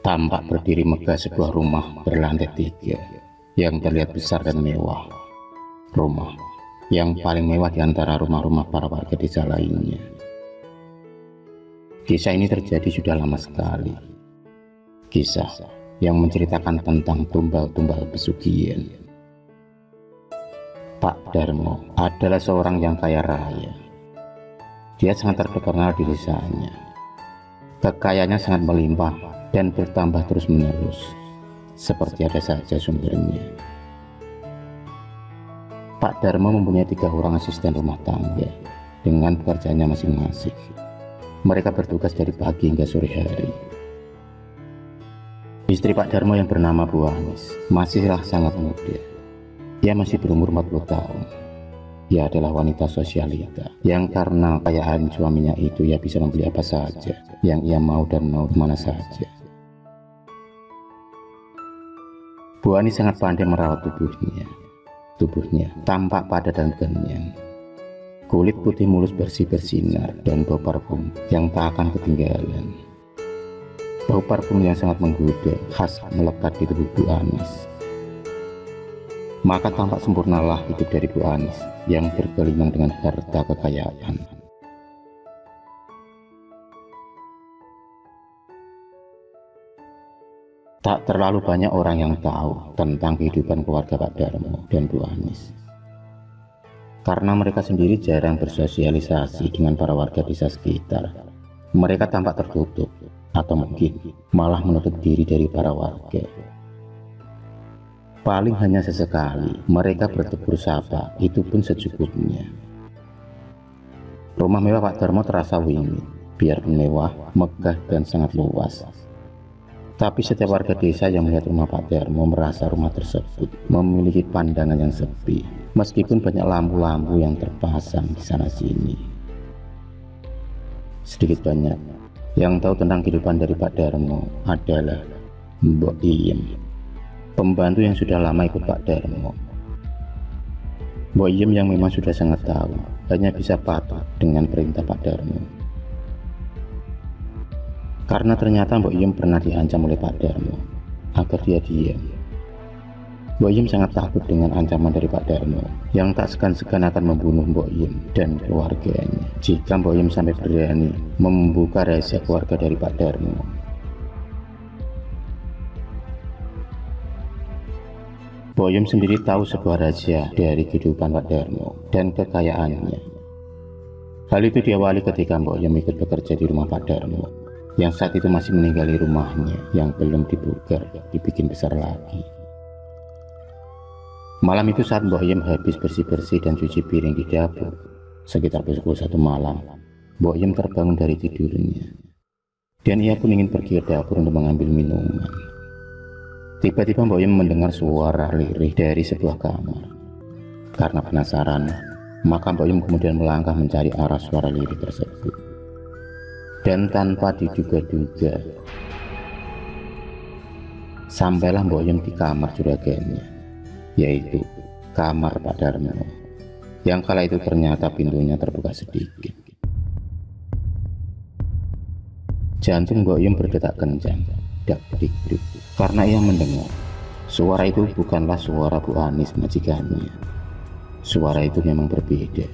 Tampak berdiri megah sebuah rumah berlantai 3 yang terlihat besar dan mewah. Rumah yang paling mewah di antara rumah-rumah para warga desa lainnya. Kisah ini terjadi sudah lama sekali. Kisah yang menceritakan tentang tumbal-tumbal pesugihan. Pak Darmo adalah seorang yang kaya raya. Dia sangat terkenal di desanya. Kekayaannya sangat melimpah dan bertambah terus-menerus, seperti ada saja sumbernya. Pak Darmo mempunyai 3 orang asisten rumah tangga dengan pekerjaannya masing-masing. Mereka bertugas dari pagi hingga sore hari. Istri Pak Darmo yang bernama Bu Anis masihlah sangat muda. Ia masih berumur 40 tahun. Ia adalah wanita sosialita yang karena kekayaan suaminya itu ia bisa membeli apa saja yang ia mau dan mau kemana saja. Bu Anis sangat pandai merawat tubuhnya. Tubuhnya tampak padat dan kenyang. Kulit putih mulus bersih bersinar dan bau parfum yang tak akan ketinggalan. Bau parfum yang sangat menggoda khas melekat di tubuh Bu Anis. Maka tampak sempurnalah hidup dari Bu Anis yang bergelimang dengan harta kekayaan. Tak terlalu banyak orang yang tahu tentang kehidupan keluarga Pak Darmo dan Bu Anis. Karena mereka sendiri jarang bersosialisasi dengan para warga desa sekitar. Mereka tampak tertutup atau mungkin malah menutup diri dari para warga. Paling hanya sesekali mereka bertegur sapa, itu pun secukupnya. Rumah mewah Pak Darmo terasa wingit, biarpun mewah, megah dan sangat luas. Tapi setiap warga desa yang melihat rumah Pak Darmo merasa rumah tersebut memiliki pandangan yang sepi, meskipun banyak lampu-lampu yang terpasang di sana sini. Sedikit banyak yang tahu tentang kehidupan dari Pak Darmo adalah Mbok Iem, pembantu yang sudah lama ikut Pak Darmo. Mbok Iem yang memang sudah sangat tahu, hanya bisa patuh dengan perintah Pak Darmo. Karena ternyata Mbok Iem pernah diancam oleh Pak Darmo agar dia diam. Mbok Iem sangat takut dengan ancaman dari Pak Darmo yang tak segan-segan akan membunuh Mbok Iem dan keluarganya jika Mbok Iem sampai berani membuka rahasia keluarga dari Pak Darmo. Mbok Iem sendiri tahu sebuah rahasia dari kehidupan Pak Darmo dan kekayaannya. Hal itu diawali ketika Mbok Iem ikut bekerja di rumah Pak Darmo yang saat itu masih meninggali rumahnya yang belum dibugar, dibikin besar lagi. Malam itu saat Mbok Iem habis bersih-bersih dan cuci piring di dapur, sekitar pukul 1 malam, Mbok Iem terbangun dari tidurnya. Dan ia pun ingin pergi ke dapur untuk mengambil minuman. Tiba-tiba Mbok Iem mendengar suara lirih dari sebuah kamar. Karena penasaran, maka Mbok Iem kemudian melangkah mencari arah suara lirih tersebut. Dan tanpa diduga-duga, sampailah Mbok Iem di kamar juragannya, yaitu kamar Pak Darmo, yang kala itu ternyata pintunya terbuka sedikit. Jantung Mbok Iem berdetak kencang, dak-dik-dik, karena ia mendengar suara itu bukanlah suara Bu Anis majikannya. Suara itu memang berbeda.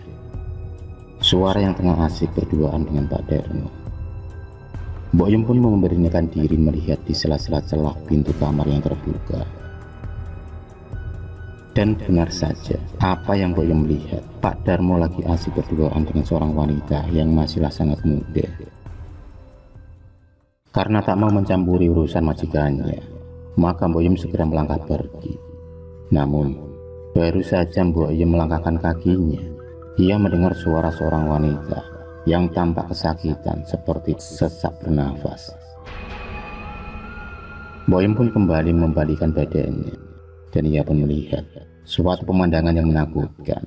Suara yang tengah asik berduaan dengan Pak Darmo. Mbok Iem pun memberanikan diri melihat di sela-sela celah pintu kamar yang terbuka. Dan benar saja, apa yang Mbok Iem lihat, Pak Darmo lagi asik berduaan dengan seorang wanita yang masihlah sangat muda. Karena tak mau mencampuri urusan majikannya, maka Mbok Iem segera melangkah pergi. Namun, baru saja Mbok Iem melangkahkan kakinya, ia mendengar suara seorang wanita yang tampak kesakitan seperti sesak bernafas. Mbok Iem pun kembali membalikkan badannya, dan ia pun melihat suatu pemandangan yang menakutkan.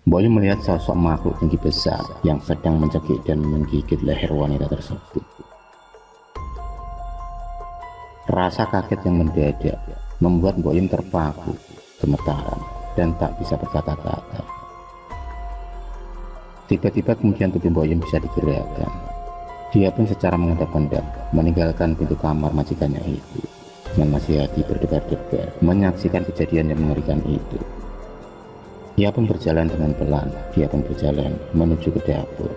Mbok Iem melihat sosok makhluk tinggi besar yang sedang mencekik dan menggigit leher wanita tersebut. Rasa kaget yang mendadak membuat Mbok Iem terpaku, gemetaran, dan tak bisa berkata-kata. Tiba-tiba kemudian tubuh Mbok Iem bisa digerakkan. Dia pun secara mengendap-endap meninggalkan pintu kamar majikannya itu dengan masih hati berdebar-debar menyaksikan kejadian yang mengerikan itu. Ia pun berjalan dengan pelan, dia pun berjalan menuju ke dapur.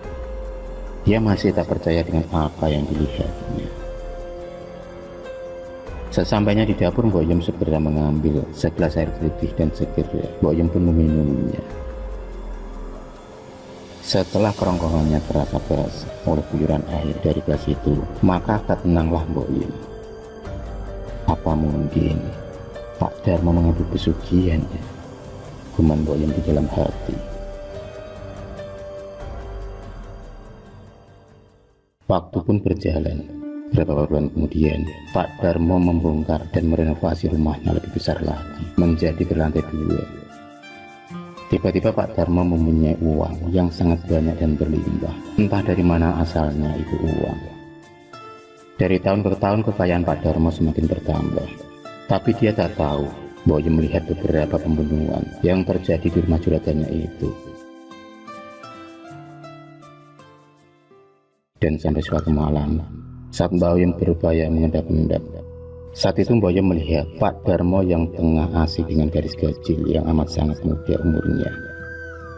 Dia masih tak percaya dengan apa yang dilihatnya. Sesampainya di dapur, Mbok Yem segera mengambil segelas air putih dan segera Mbok Yem pun meminumnya. Setelah kerongkongannya terasa basah oleh guyuran air dari gelas itu, maka agak tenanglah Mbok Yem. Apa mungkin Pak Darmo mengambil pesugihannya? Gumam Mbok Yem di dalam hati. Waktu pun berjalan. Beberapa bulan kemudian, Pak Darmo membongkar dan merenovasi rumahnya lebih besar lagi, menjadi berlantai 2. Tiba-tiba Pak Darmo mempunyai uang yang sangat banyak dan berlimpah. Entah dari mana asalnya itu uang. Dari tahun ke tahun kekayaan Pak Darmo semakin bertambah. Tapi dia tak tahu bahwa dia melihat beberapa pembunuhan yang terjadi di rumah juragannya itu. Dan sampai suatu malam, saat Mbak Yem berupaya mengendap-endap, saat itu Mbak Yem melihat Pak Darmo yang tengah asik dengan gadis kecil yang amat sangat muda umurnya.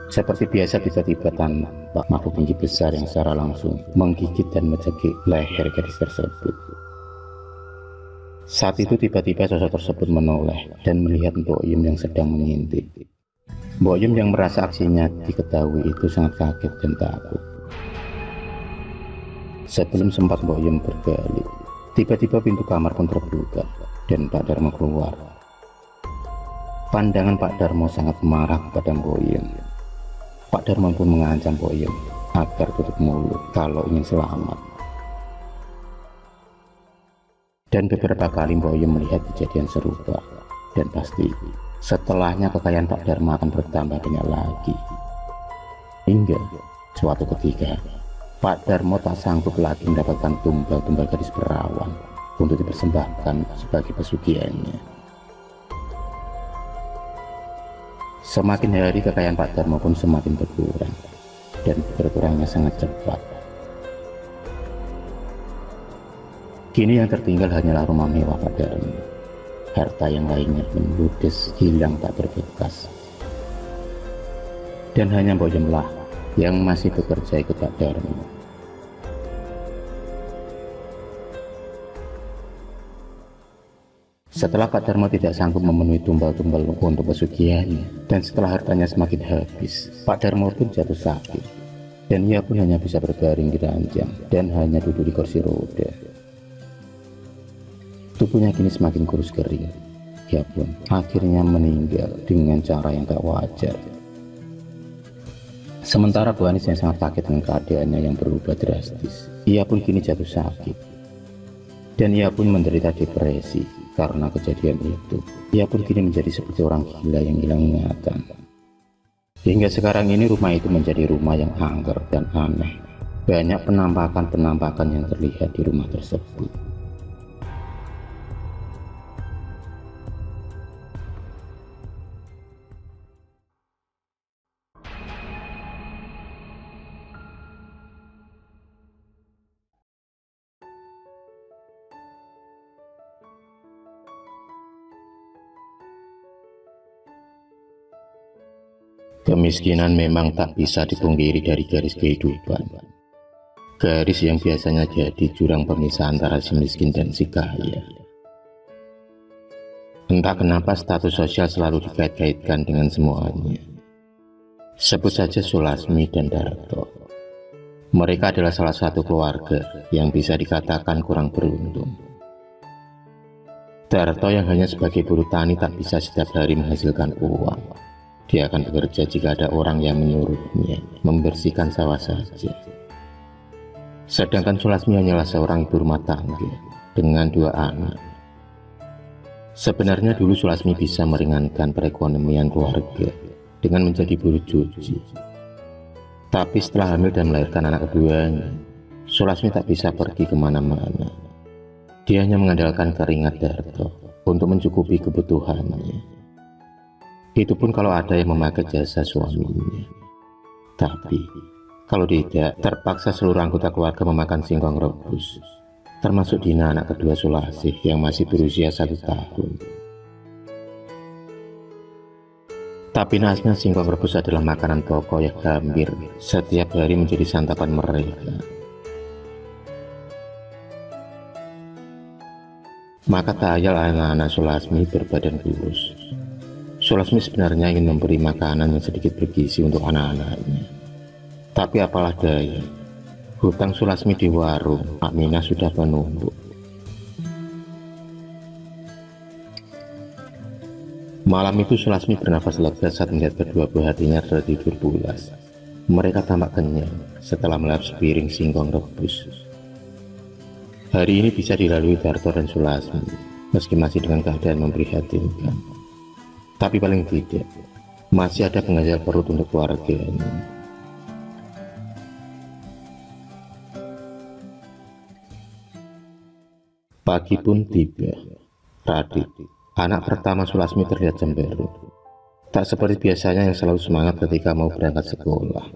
Seperti biasa, tiba-tiba tampak makhluk tinggi besar yang secara langsung menggigit dan mencekik leher gadis tersebut. Saat itu tiba-tiba sosok tersebut menoleh dan melihat Mbok Yem yang sedang mengintip. Mbok Yem yang merasa aksinya diketahui itu sangat kaget dan takut. Sebelum sempat Mbok Yem berbalik, tiba-tiba pintu kamar pun terbuka dan Pak Darmo keluar. Pandangan Pak Darmo sangat marah kepada Mbok Yem. Pak Darmo pun mengancam Mbok Yem agar tutup mulut kalau ingin selamat. Dan beberapa kali Mbok Yem melihat kejadian serupa, dan pasti setelahnya kekayaan Pak Darmo akan bertambah banyak lagi. Hingga suatu ketika Pak Darmo tak sanggup lagi mendapatkan tumbal-tumbal gadis perawan untuk dipersembahkan sebagai pesugihannya. Semakin hari kekayaan Pak Darmo pun semakin berkurang, dan berkurangnya sangat cepat. Kini yang tertinggal hanyalah rumah mewah Pak Darmo. Harta yang lainnya pun ludes hilang tak berbekas. Dan hanya Mbok Yem lah yang masih bekerja ikut Pak Darmo. Setelah Pak Darmo tidak sanggup memenuhi tumbal-tumbal untuk pesugihannya, dan setelah hartanya semakin habis, Pak Darmo pun jatuh sakit, dan ia pun hanya bisa berbaring di ranjang dan hanya duduk di kursi roda. Tubuhnya kini semakin kurus kering. Ia pun akhirnya meninggal dengan cara yang tak wajar. Sementara Bu Anis yang sangat kaget dengan keadaannya yang berubah drastis, ia pun kini jatuh sakit. Dan ia pun menderita depresi karena kejadian itu. Ia pun kini menjadi seperti orang gila yang hilang ingatan. Hingga sekarang ini rumah itu menjadi rumah yang angker dan aneh. Banyak penampakan-penampakan yang terlihat di rumah tersebut. Kemiskinan memang tak bisa dipungkiri dari garis kehidupan. Garis yang biasanya jadi jurang pemisah antara si miskin dan si kaya. Entah kenapa status sosial selalu dikait-kaitkan dengan semuanya. Sebut saja Sulasmi dan Darto. Mereka adalah salah satu keluarga yang bisa dikatakan kurang beruntung. Darto yang hanya sebagai buruh tani tak bisa setiap hari menghasilkan uang. Dia akan bekerja jika ada orang yang menyuruhnya membersihkan sawah saja. Sedangkan Sulasmi hanyalah seorang ibu rumah tangga dengan 2 anak. Sebenarnya dulu Sulasmi bisa meringankan perekonomian keluarga dengan menjadi buruh cuci. Tapi setelah hamil dan melahirkan anak keduanya, Sulasmi tak bisa pergi kemana-mana. Dia hanya mengandalkan keringat Darto untuk mencukupi kebutuhannya. Itu pun kalau ada yang memakai jasa suaminya. Tapi Kalau tidak, terpaksa seluruh anggota keluarga memakan singkong rebus, termasuk Dina, anak kedua Sulasih yang masih berusia 1 tahun. Tapi naasnya singkong rebus adalah makanan pokok yang hampir setiap hari menjadi santapan mereka. Maka tak ayal anak-anak Sulasmi berbadan kurus. Sulasmi sebenarnya ingin memberi makanan yang sedikit bergizi untuk anak-anaknya. Tapi apalah daya, hutang Sulasmi di warung Aminah sudah menumpuk. Malam itu Sulasmi bernafas lega saat melihat kedua buah hatinya tertidur pulas. Mereka tampak kenyang setelah melahap sepiring singkong rebus. Hari ini bisa dilalui Darto dan Sulasmi, meski masih dengan keadaan memprihatinkan. Tapi paling tidak, masih ada pengganjal perut untuk keluarganya. Pagi pun tiba. Radit, anak pertama Sulasmi, terlihat cemberut. Tak seperti biasanya yang selalu semangat ketika mau berangkat sekolah.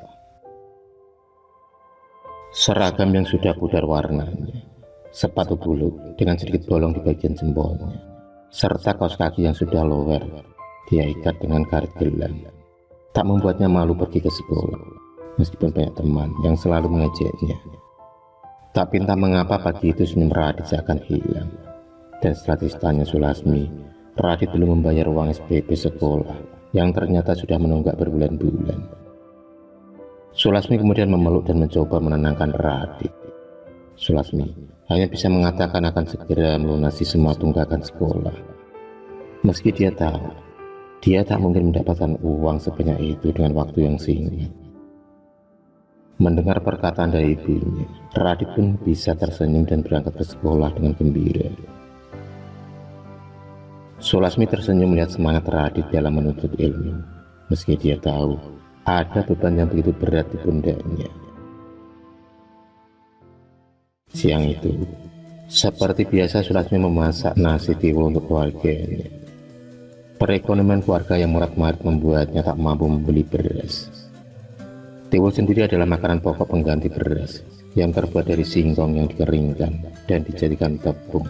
Seragam yang sudah pudar warnanya, sepatu bulu dengan sedikit bolong di bagian jempolnya, serta kaos kaki yang sudah lower dia ikat dengan karet gelang, tak membuatnya malu pergi ke sekolah, meskipun banyak teman yang selalu mengejeknya. Tak entah mengapa pagi itu senyum Radit seakan hilang. Dan setelah ditanya Sulasmi, Radit belum membayar uang SPP sekolah yang ternyata sudah menunggak berbulan-bulan. Sulasmi kemudian memeluk dan mencoba menenangkan Radit. Sulasmi hanya bisa mengatakan akan segera melunasi semua tunggakan sekolah. Meski dia tahu, dia tak mungkin mendapatkan uang sebanyak itu dengan waktu yang singkat. Mendengar perkataan dari ibunya, Radit pun bisa tersenyum dan berangkat ke sekolah dengan gembira. Sulasmi tersenyum melihat semangat Radit dalam menuntut ilmu, meski dia tahu ada beban yang begitu berat di pundaknya. Siang itu, seperti biasa Sulasmi memasak nasi tiwul untuk keluarganya. Perekonomian keluarga yang morat-marit membuatnya tak mampu membeli beras. Tiwul sendiri adalah makanan pokok pengganti beras yang terbuat dari singkong yang dikeringkan dan dijadikan tepung,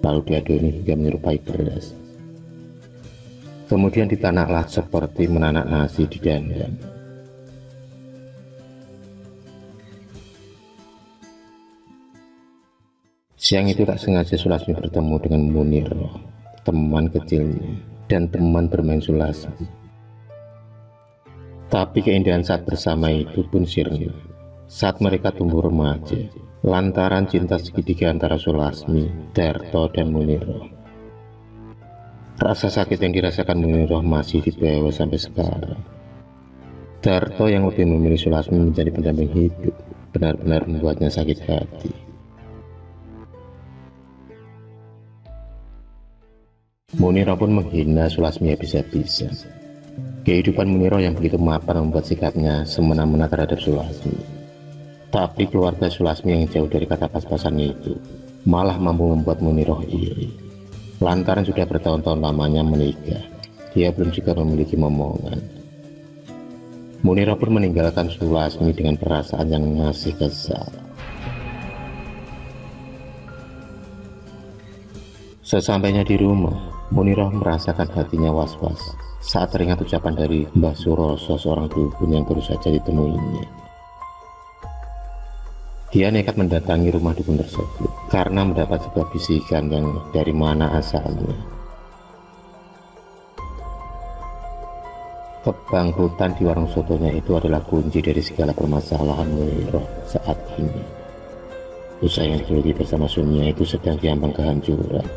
lalu diadoni hingga menyerupai beras. Kemudian ditanaklah seperti menanak nasi di dandang. Siang itu tak sengaja Sulasmi bertemu dengan Munir, teman kecilnya dan teman bermain Sulasmi. Tapi keindahan saat bersama itu pun sirna saat mereka tumbuh remaja, lantaran cinta segitiga antara Sulasmi, Darto, dan Muniroh. Rasa sakit yang dirasakan Muniroh masih dibawa sampai sekarang. Darto yang lebih memilih Sulasmi menjadi pendamping hidup benar-benar membuatnya sakit hati. Muniroh pun menghina Sulasmi habis-habisan. Kehidupan Muniroh yang begitu mapan membuat sikapnya semena-mena terhadap Sulasmi. Tapi keluarga Sulasmi yang jauh dari kata pas-pasan itu malah mampu membuat Muniroh iri. Lantaran sudah bertahun-tahun lamanya menikah, dia belum juga memiliki momongan. Muniroh pun meninggalkan Sulasmi dengan perasaan yang masih kesal. Sesampainya di rumah, Muniroh merasakan hatinya was-was saat teringat ucapan dari Mbah Suroso, seorang dukun yang baru saja ditemuinya. Dia nekat mendatangi rumah dukun tersebut karena mendapat sebuah bisikan yang dari mana asalnya. Kebang hutan di warung sotonya itu adalah kunci dari segala permasalahan Muniroh saat ini. Usaha yang digeluti bersama suaminya itu sedang diambang kehancuran.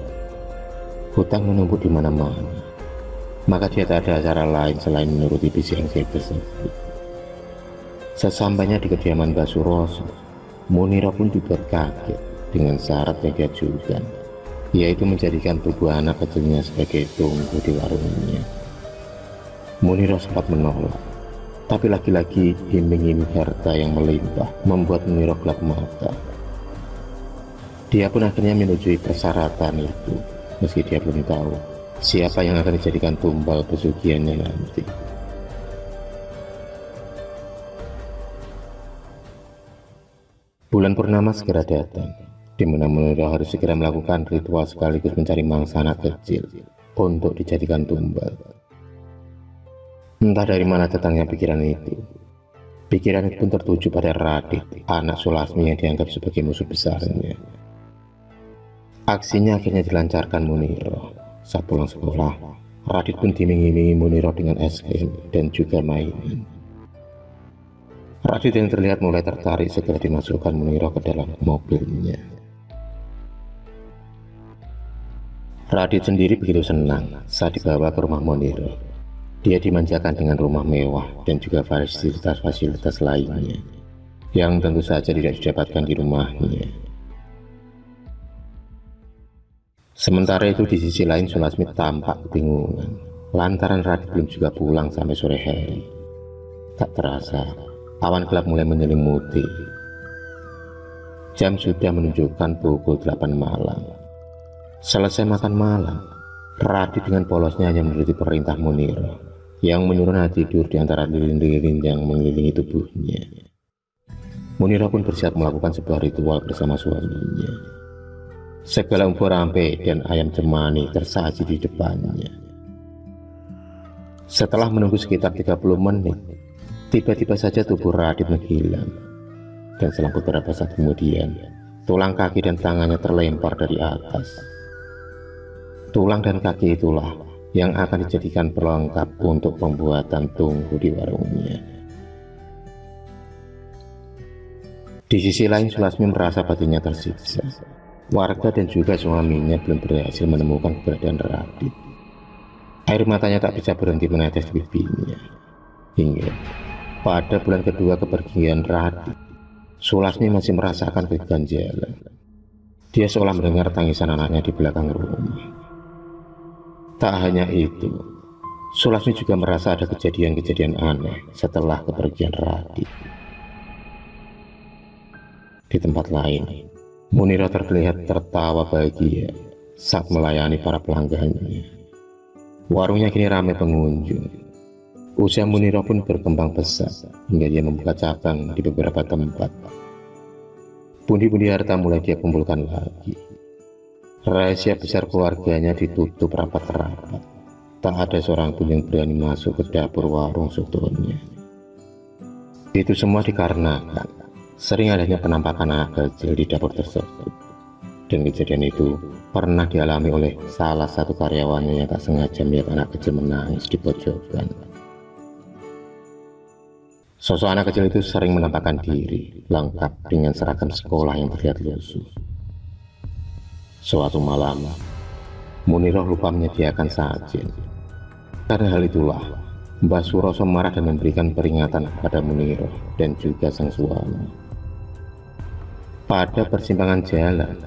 Hutang menumpuk di mana-mana. Maka dia tak ada cara lain selain menuruti bisikan gaib tersebut. Sesampainya di kediaman Mbah Suroso, Muniroh pun dibuat kaget dengan syarat yang diajukan, yaitu menjadikan tubuh anak kecilnya sebagai tunggu di warungnya. Muniroh sempat menolak, tapi lagi-lagi iming-iming harta yang melimpah membuat Muniroh gelap mata. Dia pun akhirnya menyetujui persyaratan itu, meski dia belum tahu siapa yang akan dijadikan tumbal pesugihannya nanti. Bulan purnama segera datang, di mana Muniro harus segera melakukan ritual sekaligus mencari mangsa anak kecil untuk dijadikan tumbal. Entah dari mana datangnya pikiran itu. Pikiran itu pun tertuju pada Radit, anak Sulasmi yang dianggap sebagai musuh besarnya. Aksinya akhirnya dilancarkan Muniro. Saat pulang sekolah, Radit pun diiming-imingi Muniro dengan es krim dan juga mainan. Radit yang terlihat mulai tertarik segera dimasukkan Muniro ke dalam mobilnya. Radit sendiri begitu senang saat dibawa ke rumah Muniro. Dia dimanjakan dengan rumah mewah dan juga fasilitas-fasilitas lainnya yang tentu saja tidak didapatkan di rumahnya. Sementara itu di sisi lain Sulasmi tampak kebingungan lantaran Radit belum juga pulang sampai sore hari. Tak terasa awan gelap mulai menyelimuti. Jam sudah menunjukkan pukul 8 malam. Selesai makan malam, Radit dengan polosnya hanya menuruti perintah Muniro yang menyuruh Radit tidur di antara lilin-lilin yang mengelilingi tubuhnya. Muniro pun bersiap melakukan sebuah ritual bersama suaminya. Segala umpur rampe dan ayam cemani tersaji di depannya. Setelah menunggu sekitar 30 menit, tiba-tiba saja tubuh Radit menghilang. Dan selang beberapa saat kemudian, tulang kaki dan tangannya terlempar dari atas. Tulang dan kaki itulah yang akan dijadikan pelengkap untuk pembuatan tungku di warungnya. Di sisi lain Sulasmi merasa batinnya tersiksa. Warga dan juga suaminya belum berhasil menemukan keberadaan Radit. Air matanya tak bisa berhenti menetes di pipinya. Hingga pada bulan kedua kepergian Radit, Sulasmi masih merasakan keganjalan. Dia seolah mendengar tangisan anaknya di belakang rumah. Tak hanya itu, Sulasmi juga merasa ada kejadian-kejadian aneh setelah kepergian Radit. Di tempat lain, Muniro terlihat tertawa bahagia saat melayani para pelanggannya. Warungnya kini ramai pengunjung. Usaha Muniro pun berkembang pesat hingga dia membuka cabang di beberapa tempat. Pundi-pundi harta mulai dia kumpulkan lagi. Rahasia besar keluarganya ditutup rapat-rapat. Tak ada seorang pun yang berani masuk ke dapur warung sotonya. Itu semua dikarenakan sering adanya penampakan anak kecil di dapur tersebut. Dan kejadian itu pernah dialami oleh salah satu karyawannya yang tak sengaja melihat anak kecil menangis di pojokan. Sosok anak kecil itu sering menampakkan diri, lengkap dengan seragam sekolah yang terlihat lusuh. Suatu malam, Muniro lupa menyediakan sajen. Karena hal itulah, Mbah Suroso marah dan memberikan peringatan kepada Muniro dan juga sang suami. Pada persimpangan jalan,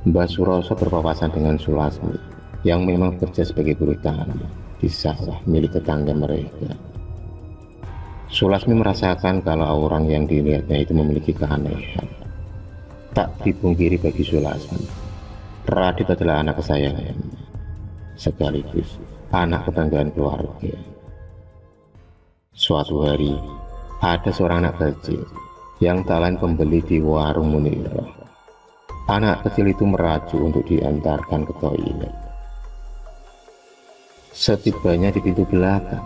Mbah Suroso berpapasan dengan Sulasmi yang memang bekerja sebagai buruh tani di sawah milik tetangga mereka. Sulasmi merasakan kalau orang yang dilihatnya itu memiliki keanehan. Tak dipungkiri bagi Sulasmi, Radit adalah anak kesayangannya, sekaligus anak kebanggaan keluarga. Suatu hari, ada seorang anak kecil yang tak lain pembeli di warung Muniro. Anak kecil itu merajuk untuk diantarkan ke toilet. Setibanya di pintu belakang,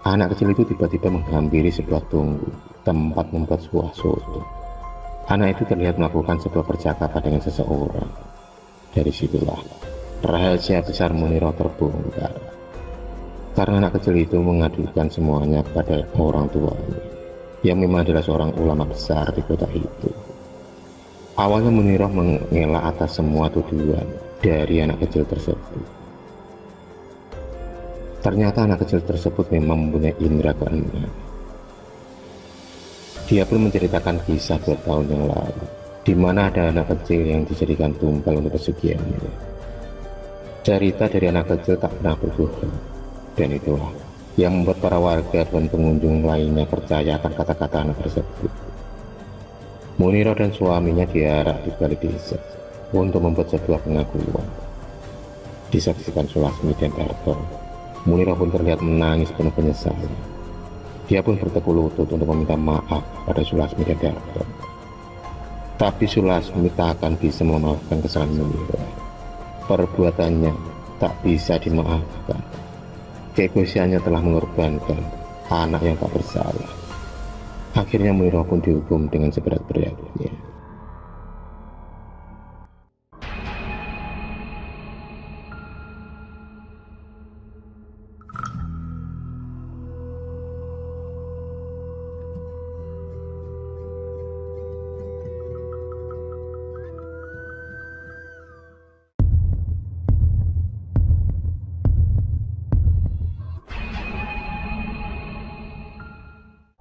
anak kecil itu tiba-tiba menghampiri sebuah tunggu tempat membuat sebuah soto. Anak itu terlihat melakukan sebuah percakapan dengan seseorang. Dari situlah rahasia besar Muniro terbongkar. Karena anak kecil itu mengadukan semuanya kepada orang tuanya, yang memang adalah seorang ulama besar di kota itu. Awalnya Muniro mengelak atas semua tuduhan dari anak kecil tersebut. Ternyata anak kecil tersebut memang mempunyai indera keenam. Dia pun menceritakan kisah 2 tahun yang lalu, di mana ada anak kecil yang dijadikan tumbal untuk kesugihannya. Cerita dari anak kecil tak pernah berbohong, dan itulah yang membuat para warga dan pengunjung lainnya percaya akan kata-kata anak tersebut. Muniro dan suaminya diarak di balik desa untuk membuat sebuah pengakuan. Disaksikan Sulasmi dan Erto, Muniro pun terlihat menangis penuh penyesalan. Dia pun bertekuk lutut untuk meminta maaf pada Sulasmi dan Erto. Tapi Sulasmi tak akan bisa memaafkan kesalahan Mira. Perbuatannya tak bisa dimaafkan. Keegosiannya telah mengorbankan anak yang tak bersalah. Akhirnya Mira pun dihukum dengan seberat-beratnya.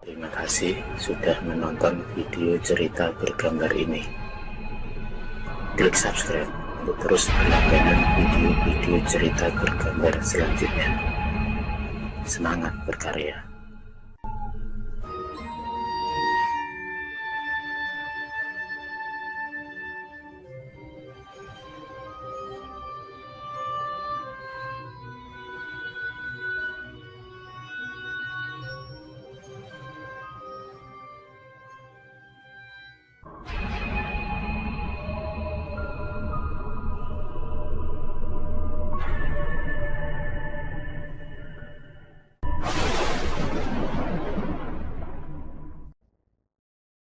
Terima kasih sudah menonton video cerita bergambar ini. Klik subscribe untuk terus berlangganan video-video cerita bergambar selanjutnya. Semangat berkarya.